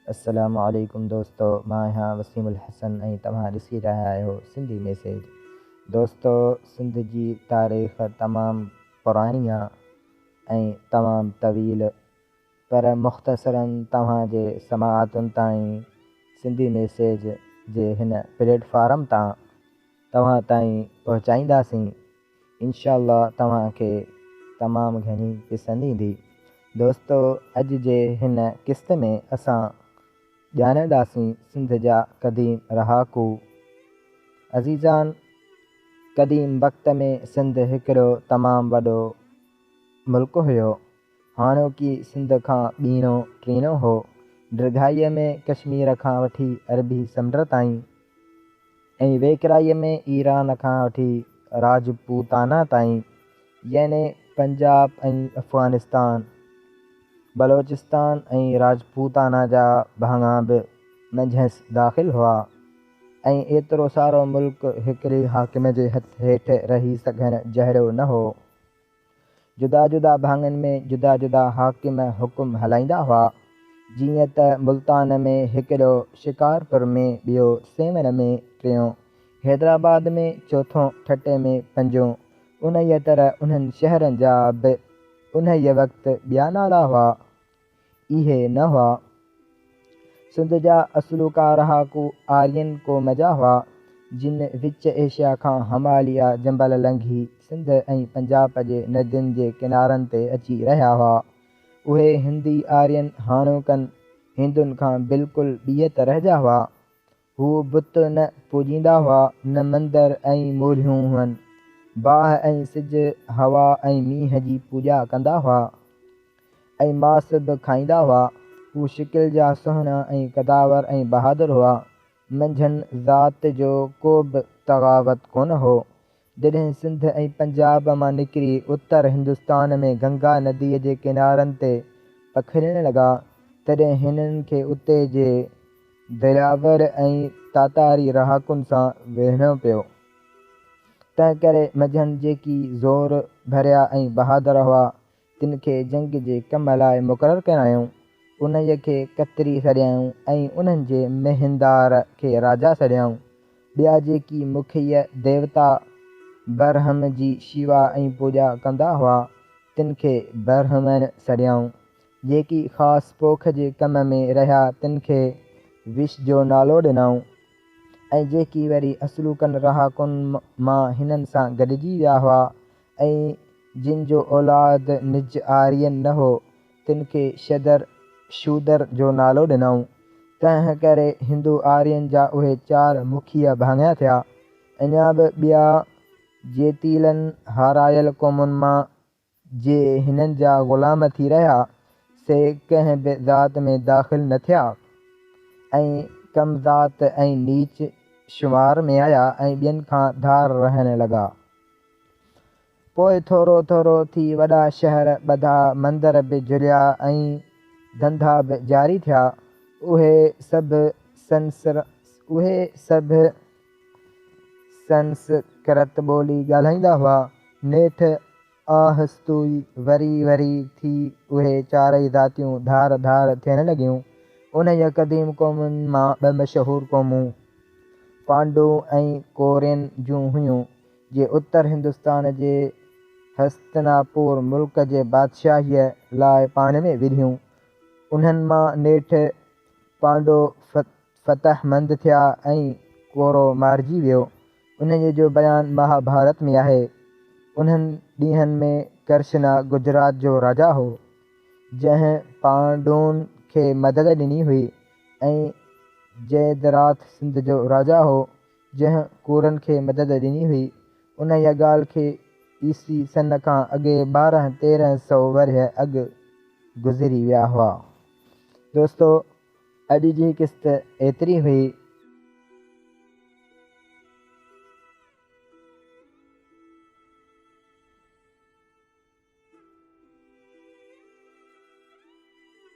अस्सलामु अलैकुम दोस्तो, मां आहियां वसीम हसन ऐं तव्हां ॾिसी रहिया आहियो सिंधी मैसेज। दोस्तो, सिंध जी तारीख़ तमामु पुराणी आहे ऐं तमामु तवील, पर मुख़्तसरनि तव्हांजे समाअतुनि ताईं सिंधी मैसेज जे हिन प्लेटफॉर्म तां तव्हां ताईं पहुचाईंदासीं। इंशाअल्लाह तव्हांखे तमामु घणी पसंदि ईंदी। दोस्तो, अॼु जे हिन क़िस्त में असां ॼाणींदासीं सिंध जा क़दीम रहाकू। अज़ीज़ान, क़दीम वक़्त में सिंध हिकिड़ो तमामु वॾो मुल्क हुयो। हाणोकी सिंध खां ॿीणो टीणो हो। ॾिघाईअ में कश्मीर खां वठी अरबी समुंड ताईं ऐं वेकिराईअ में ईरान खां वठी राजपूताना ताईं, याने पंजाब ऐं अफ़गानिस्तान, बलोचिस्तान ऐं राजपूताना जा भाङा बि मंझंसि दाख़िल हुआ। ऐं एतिरो सारो मुल्क हिकिड़े हाकिम जे हथ हेठि रही सघनि जहिड़ो न हो। जुदा जुदा भाङनि में जुदा जुदा हाकिम हुकुम हलाईंदा हुआ। जीअं त मुल्तान में हिकिड़ो, शिकारपुर में ॿियो, सेवन में टियों, हैदराबाद में चोथों, ठटे में पंजों। उन तरह उन्हनि शहरनि जा बि उन वक़्तु ॿिया नाला हुआ, इहे न हुआ। सिंध जा असलूका रहाकू आर्यन क़ौम जा हुआ, जिन विच एशिया खां हिमालया जंबल लंघी सिंध ऐं पंजाब जे नदियुनि जे किनारनि ते अची रहिया हुआ। उहे हिंदी आर्यन हाणोकनि हिंदुनि खां बिल्कुलु ॿिए तरह जा हुआ। हू बुत न पूॼींदा हुआ, न मंदर ऐं मूर्तियूं हुअनि। बाहि ऐं सिज, हवा ऐं मींहं जी पूॼा कंदा हुआ ऐं मांस बि खाईंदा हुआ। हू शिकिल जा सुहिणा ऐं कदावर ऐं बहादुर हुआ। मंझंदि ज़ात जो को बि तग़ावत कोन हो। जॾहिं सिंध ऐं पंजाब मां निकिरी उत्तर हिंदुस्तान में गंगा नदीअ जे किनारनि ते पखिड़ण लॻा, तॾहिं हिननि खे उते जे दिलावर ऐं तातारी रहाकुनि सां विढ़णो पियो। तंहिं करे मंझंदि जेकी ज़ोर भरिया ऐं बहादुर हुआ, तिन खे जंग जे कम लाइ मुक़ररु करायूं। उन खे कतरी छॾियाऊं ऐं उन्हनि जे महिंदार खे राजा छॾियाऊं। ॿिया जेकी मुखीय देवता बरहम जी शिवा ऐं पूॼा कंदा हुआ, तिन खे बरहमन छॾियाऊं। जेकी ख़ासि पोख जे कम में रहिया, तिन खे विष जो नालो ॾिनऊं। ऐं जेकी वरी असलूकनि रहाकुनि मां हिननि सां गॾिजी विया हुआ ऐं जिन जो औलाद निज आर्यन न हो, तिन खे शूदर जो नालो ॾिनऊं। तंहिं करे हिंदू आर्यन जा उहे 4 मुखीय भाङा थिया। अञा बि ॿिया जेतीलनि हारायल क़ौमुनि मां जे हिननि जा ग़ुलाम थी रहिया, से कंहिं बि ज़ात में दाख़िल न थिया ऐं कम ज़ात ऐं नीच शुमार में आया ऐं ॿियनि खां धार रहण लॻा। पोइ थोरो थोरो थी वॾा शहर, ॿधा मंदर बि जुड़िया ऐं धंधा बि जारी थिया। उहे सभु संस्कृत ॿोली ॻाल्हाईंदा हुआ। नेठि आहस्तुई वरी वरी थी उहे 4 ज़ातियूं धार धार थियण लॻियूं। उन क़दीम क़ौमुनि मां 2 मशहूरु क़ौमूं पांडु ऐं कौरन जूं हुयूं, जे उत्तर हिंदुस्तान जे हस्तिनापुर मुल्क जे बादशाहीअ लाइ पाण में विढ़ियूं। उन्हनि मां नेठि पांडु फ़तहमंद थिया ऐं कौरो मारिजी वियो। उन जो बयानु महाभारत में आहे। उन्हनि ॾींहंनि में कृष्णा गुजरात जो राजा हो, जंहिं पांडुनि खे मदद ॾिनी हुई, ऐं जयद्रथ सिंध जो राजा हो, जंहिं कौरनि खे मदद ॾिनी हुई। उन ॻाल्हि खे ईसी सन खां अॻे 1200-1300 वरह अॻु गुज़री विया हुआ। दोस्तो, अॼु जी क़िस्त एतिरी हुई।